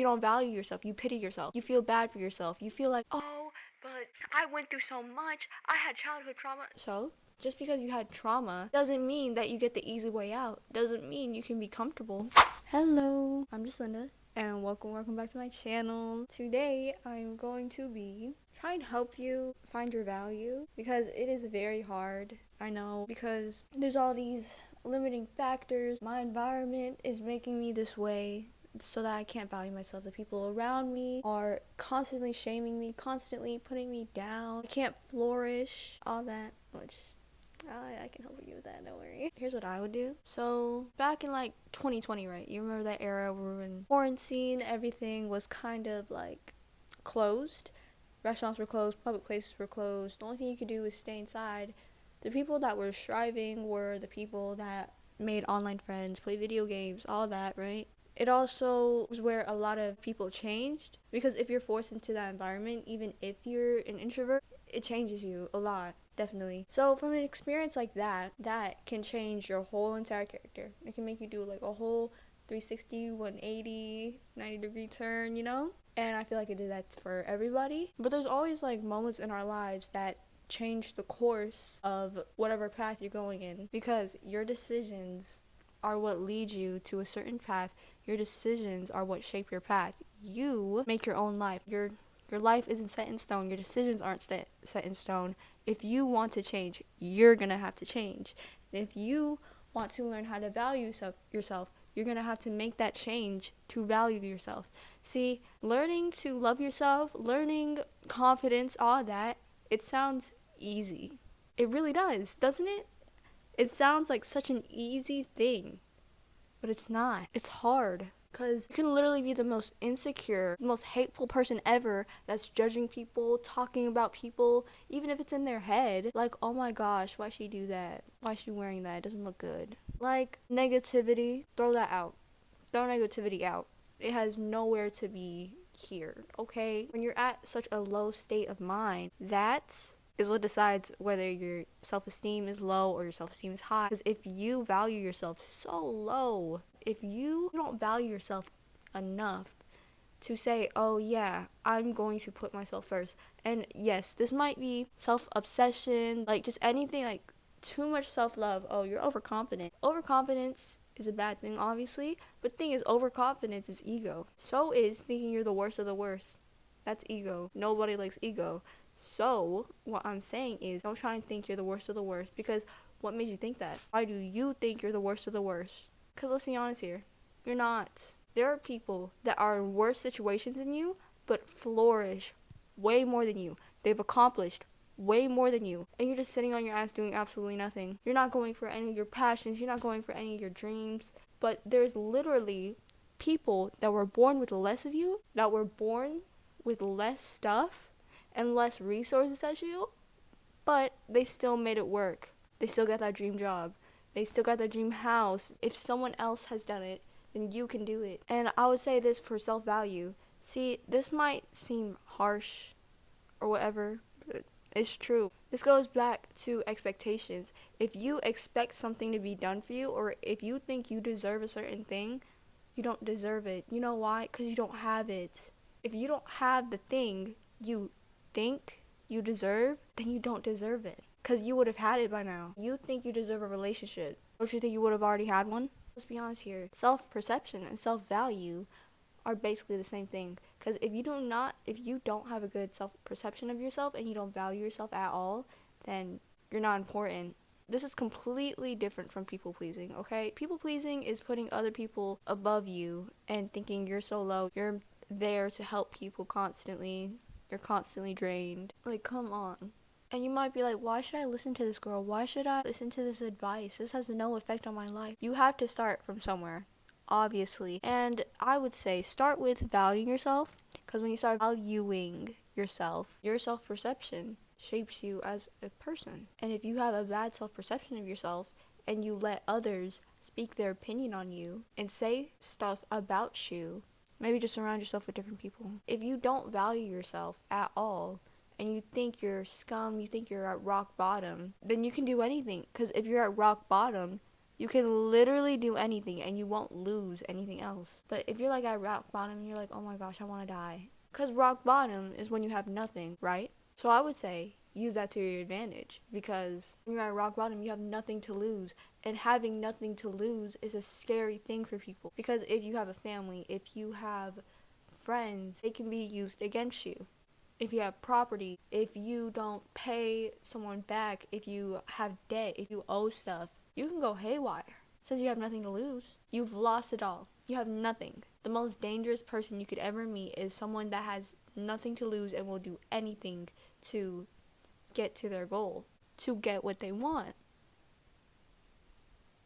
You don't value yourself. You pity yourself. You feel bad for yourself. You feel like, oh, but I went through so much. I had childhood trauma. So, just because you had trauma doesn't mean that you get the easy way out. Doesn't mean you can be comfortable. Hello, I'm just Linda, and welcome back to my channel. Today, I'm going to be trying to help you find your value, because it is very hard, I know, because there's all these limiting factors. My environment is making me this way, so that I can't value myself. The people around me are constantly shaming me, constantly putting me down. I can't flourish, all that, which I can help you with that, don't worry. Here's what I would do. So back in like 2020, right? You remember that era where we were in quarantine, everything was kind of like closed. Restaurants were closed, public places were closed. The only thing you could do was stay inside. The people that were striving were the people that made online friends, play video games, all that, right? It also was where a lot of people changed, because if you're forced into that environment, even if you're an introvert, it changes you a lot, definitely. So from an experience like that can change your whole entire character. It can make you do like a whole 360, 180, 90-degree turn, you know? And I feel like it did that for everybody. But there's always like moments in our lives that change the course of whatever path you're going in, because your decisions are what lead you to a certain path. Your decisions are what shape your path. You make your own life. Your life isn't set in stone. Your decisions aren't set in stone. If you want to change, you're gonna have to change. And if you want to learn how to value yourself, you're gonna have to make that change to value yourself. See, learning to love yourself, learning confidence, all that, it sounds easy. It really does, doesn't it? It sounds like such an easy thing, but it's not. It's hard, because you can literally be the most insecure, the most hateful person ever that's judging people, talking about people, even if it's in their head. Like, oh my gosh, why'd she do that? Why's she wearing that? It doesn't look good. Like, negativity, throw that out. Throw negativity out. It has nowhere to be here, okay? When you're at such a low state of mind, that is what decides whether your self-esteem is low or your self-esteem is high. Because if you value yourself so low, if you don't value yourself enough to say, oh yeah, I'm going to put myself first. And yes, this might be self-obsession, like just anything, like too much self-love. Oh, you're overconfident. Overconfidence is a bad thing, obviously, but the thing is, overconfidence is ego. So is thinking you're the worst of the worst. That's ego. Nobody likes ego. So, what I'm saying is, don't try and think you're the worst of the worst, because what made you think that? Why do you think you're the worst of the worst? Because let's be honest here, you're not. There are people that are in worse situations than you, but flourish way more than you. They've accomplished way more than you, and you're just sitting on your ass doing absolutely nothing. You're not going for any of your passions, you're not going for any of your dreams, but there's literally people that were born with less of you, that were born with less stuff, and less resources as you, but they still made it work. They still got that dream job. They still got that dream house. If someone else has done it, then you can do it. And I would say this for self-value. See, this might seem harsh or whatever, but it's true. This goes back to expectations. If you expect something to be done for you, or if you think you deserve a certain thing, you don't deserve it. You know why? Because you don't have it. If you don't have the thing you think you deserve, then you don't deserve it, because you would have had it by now. You think you deserve a relationship. Don't you think you would have already had one? Let's be honest here. Self-perception and self-value are basically the same thing, because if you don't have a good self-perception of yourself and you don't value yourself at all, then you're not important. This is completely different from people pleasing, okay? People pleasing is putting other people above you and thinking you're so low. You're there to help people constantly. You're constantly drained. Like, come on. And you might be like, why should I listen to this girl? Why should I listen to this advice? This has no effect on my life. You have to start from somewhere, obviously. And I would say start with valuing yourself, because when you start valuing yourself, your self-perception shapes you as a person. And if you have a bad self-perception of yourself and you let others speak their opinion on you and say stuff about you, maybe just surround yourself with different people. If you don't value yourself at all, and you think you're scum, you think you're at rock bottom, then you can do anything. Because if you're at rock bottom, You can literally do anything and you won't lose anything else. But if you're like at rock bottom and you're like, oh my gosh, I want to die. Because rock bottom is when you have nothing, right? So I would say use that to your advantage, because when you're at rock bottom, you have nothing to lose. And having nothing to lose is a scary thing for people. Because if you have a family, if you have friends, it can be used against you. If you have property, if you don't pay someone back, if you have debt, if you owe stuff, you can go haywire. Since you have nothing to lose, you've lost it all. You have nothing. The most dangerous person you could ever meet is someone that has nothing to lose and will do anything to get to their goal, to get what they want.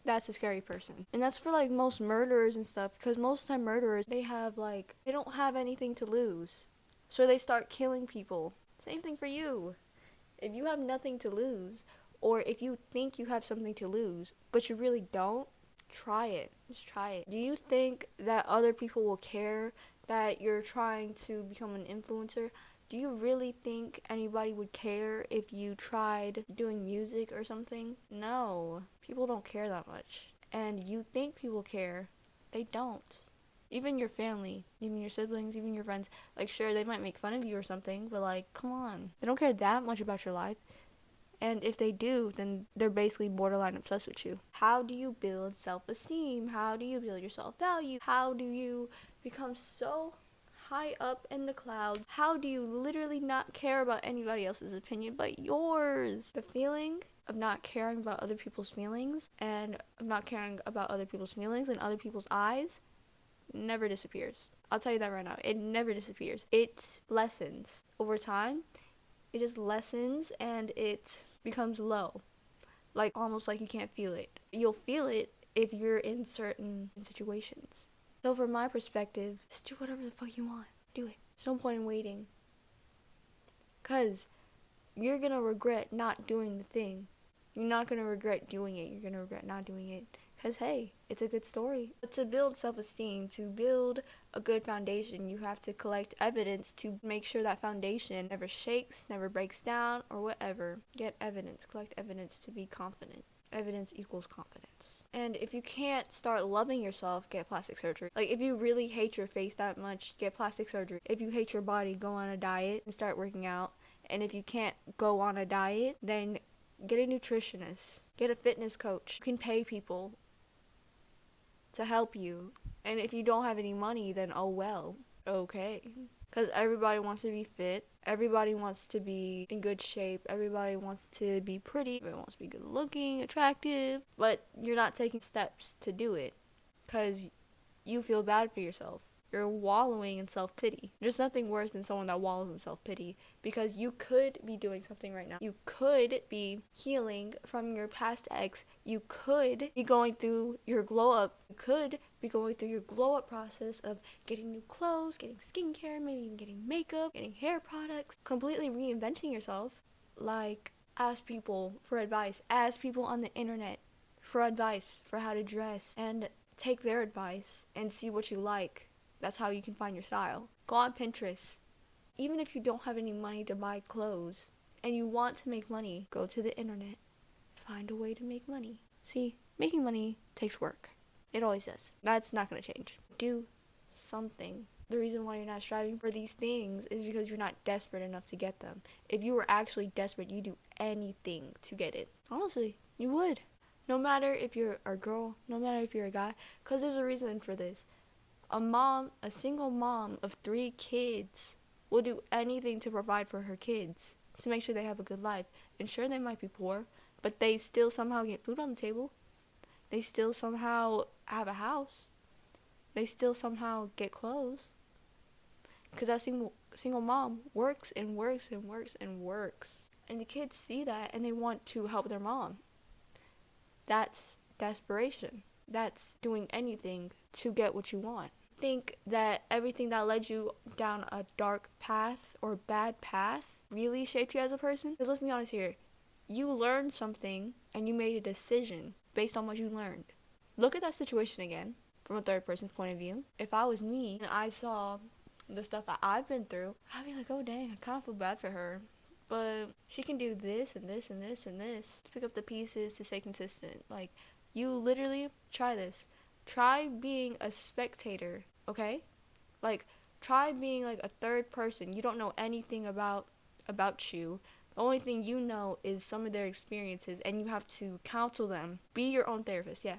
That's a scary person. And that's for like most murderers and stuff, because most of the time murderers, they don't have anything to lose. So they start killing people. Same thing for you. If you have nothing to lose, or if you think you have something to lose, but you really don't, try it. Just try it. Do you think that other people will care that you're trying to become an influencer? Do you really think anybody would care if you tried doing music or something? No. People don't care that much. And you think people care. They don't. Even your family, even your siblings, even your friends, like, sure, they might make fun of you or something, but like, come on. They don't care that much about your life. And if they do, then they're basically borderline obsessed with you. How do you build self-esteem? How do you build your self-value? How do you become so high up in the clouds? How do you literally not care about anybody else's opinion but yours? The feeling of not caring about other people's feelings and of not caring about other people's feelings in other people's eyes never disappears. I'll tell you that right now. It never disappears. It lessens over time. It just lessens and it becomes low. Like, almost like you can't feel it. You'll feel it if you're in certain situations. So from my perspective, just do whatever the fuck you want. Do it. There's no point in waiting. Because you're going to regret not doing the thing. You're not going to regret doing it. You're going to regret not doing it. Because, hey, it's a good story. But to build self-esteem, to build a good foundation, you have to collect evidence to make sure that foundation never shakes, never breaks down, or whatever. Get evidence. Collect evidence to be confident. Evidence equals confidence. And if you can't start loving yourself, get plastic surgery. Like, if you really hate your face that much, get plastic surgery. If you hate your body, go on a diet and start working out. And if you can't go on a diet, then get a nutritionist. Get a fitness coach. You can pay people to help you. And if you don't have any money, then oh well. Okay. Because everybody wants to be fit. Everybody wants to be in good shape. Everybody wants to be pretty. Everybody wants to be good looking, attractive. But you're not taking steps to do it because you feel bad for yourself. You're wallowing in self-pity. There's nothing worse than someone that wallows in self-pity, because you could be doing something right now. You could be healing from your past ex. You could be going through your glow-up. You could be going through your glow-up process of getting new clothes, getting skincare, maybe even getting makeup, getting hair products, completely reinventing yourself. Like, ask people for advice. Ask people on the internet for advice for how to dress, and take their advice and see what you like. That's how you can find your style. Go on Pinterest. Even if you don't have any money to buy clothes and you want to make money, go to the internet. Find a way to make money. See, making money takes work. It always does. That's not going to change. Do something. The reason why you're not striving for these things is because you're not desperate enough to get them. If you were actually desperate, you'd do anything to get it. Honestly, you would. No matter if you're a girl, no matter if you're a guy, because there's a reason for this. A single mom of 3 kids will do anything to provide for her kids, to make sure they have a good life. And sure, they might be poor, but they still somehow get food on the table. They still somehow have a house. They still somehow get clothes. Because that single mom works and works and works and works. And the kids see that and they want to help their mom. That's desperation. That's doing anything to get what you want. Think that everything that led you down a dark path or bad path really shaped you as a person? Because let's be honest here. You learned something and you made a decision based on what you learned. Look at that situation again from a third person's point of view. If I was me and I saw the stuff that I've been through, I'd be like, oh dang, I kind of feel bad for her. But she can do this and this and this and this to pick up the pieces to stay consistent. Like, You literally try this. Try being a spectator, okay? Like, try being like a third person. You don't know anything about you. The only thing you know is some of their experiences, and you have to counsel them. Be your own therapist. Yeah,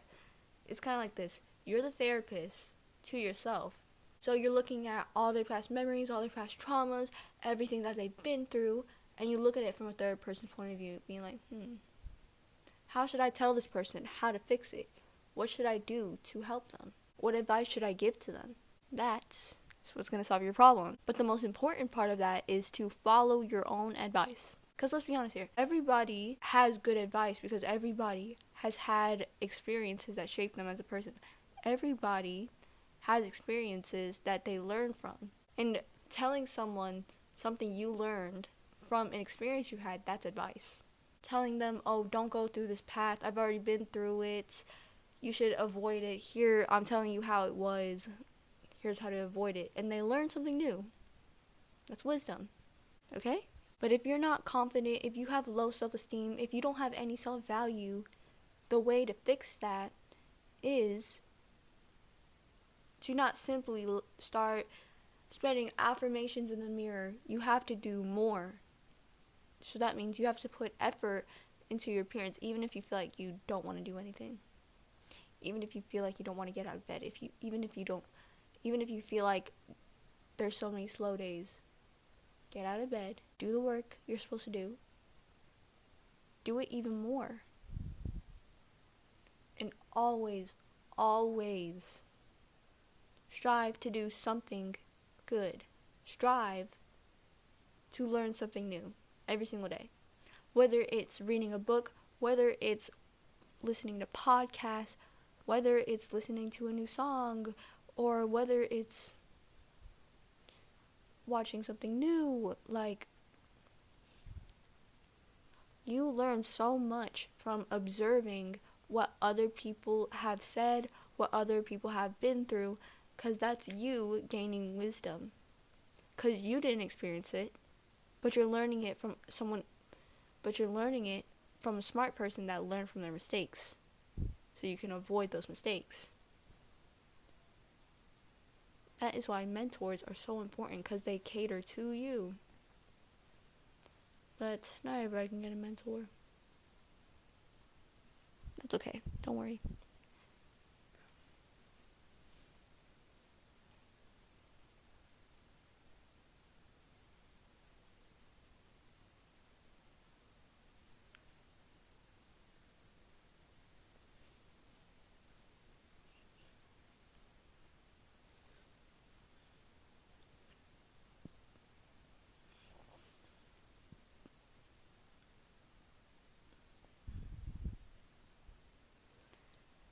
it's kind of like this. You're the therapist to yourself. So you're looking at all their past memories, all their past traumas, everything that they've been through, and you look at it from a third person point of view, being like, how should I tell this person how to fix it? What should I do to help them? What advice should I give to them? That's what's going to solve your problem. But the most important part of that is to follow your own advice. Because let's be honest here, everybody has good advice because everybody has had experiences that shape them as a person. Everybody has experiences that they learn from. And telling someone something you learned from an experience you had, that's advice. Telling them, oh, don't go through this path. I've already been through it. You should avoid it. Here, I'm telling you how it was. Here's how to avoid it. And they learn something new. That's wisdom. Okay? But if you're not confident, if you have low self-esteem, if you don't have any self-value, the way to fix that is to not simply start spreading affirmations in the mirror. You have to do more. So that means you have to put effort into your appearance, even if you feel like you don't want to do anything. Even if you feel like you don't want to get out of bed. Even if you feel like there's so many slow days. Get out of bed. Do the work you're supposed to do. Do it even more. And always, always strive to do something good. Strive to learn something new every single day. Whether it's reading a book, whether it's listening to podcasts, whether it's listening to a new song, or whether it's watching something new. Like, you learn so much from observing what other people have said, what other people have been through, because that's you gaining wisdom. Because you didn't experience it, but you're learning it from a smart person that learned from their mistakes, so you can avoid those mistakes. That is why mentors are so important, because they cater to you. But not everybody can get a mentor. That's okay. Don't worry.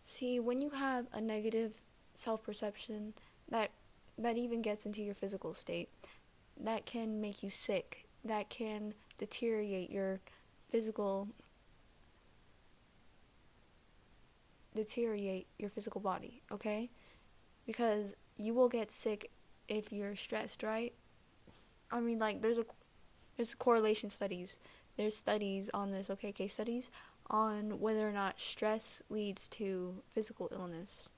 See, when you have a negative self-perception, that even gets into your physical state. That can make you sick. That can deteriorate your physical body, okay? Because you will get sick if you're stressed, right? I mean, like, there's correlation studies. There's studies on this, okay, case studies on whether or not stress leads to physical illness.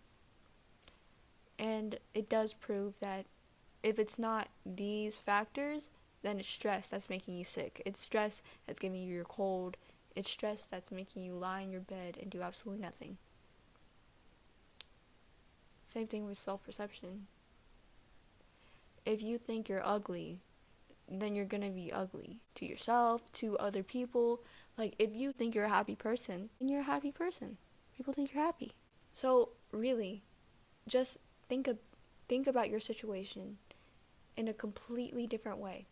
And it does prove that if it's not these factors, then it's stress that's making you sick. It's stress that's giving you your cold. It's stress that's making you lie in your bed and do absolutely nothing. Same thing with self-perception. If you think you're ugly, then you're gonna be ugly to yourself, to other people. Like, if you think you're a happy person, then you're a happy person. People think you're happy. So really, just think about your situation in a completely different way.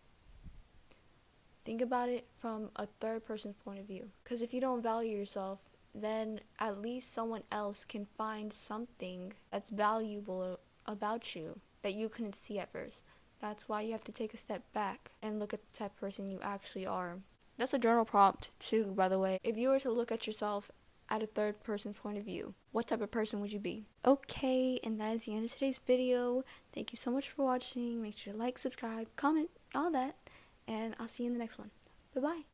Think about it from a third person's point of view. Because if you don't value yourself, then at least someone else can find something that's valuable about you that you couldn't see at first. That's why you have to take a step back and look at the type of person you actually are. That's a journal prompt too, by the way. If you were to look at yourself at a third person's point of view, what type of person would you be? Okay, and that is the end of today's video. Thank you so much for watching. Make sure to like, subscribe, comment, all that. And I'll see you in the next one. Bye-bye.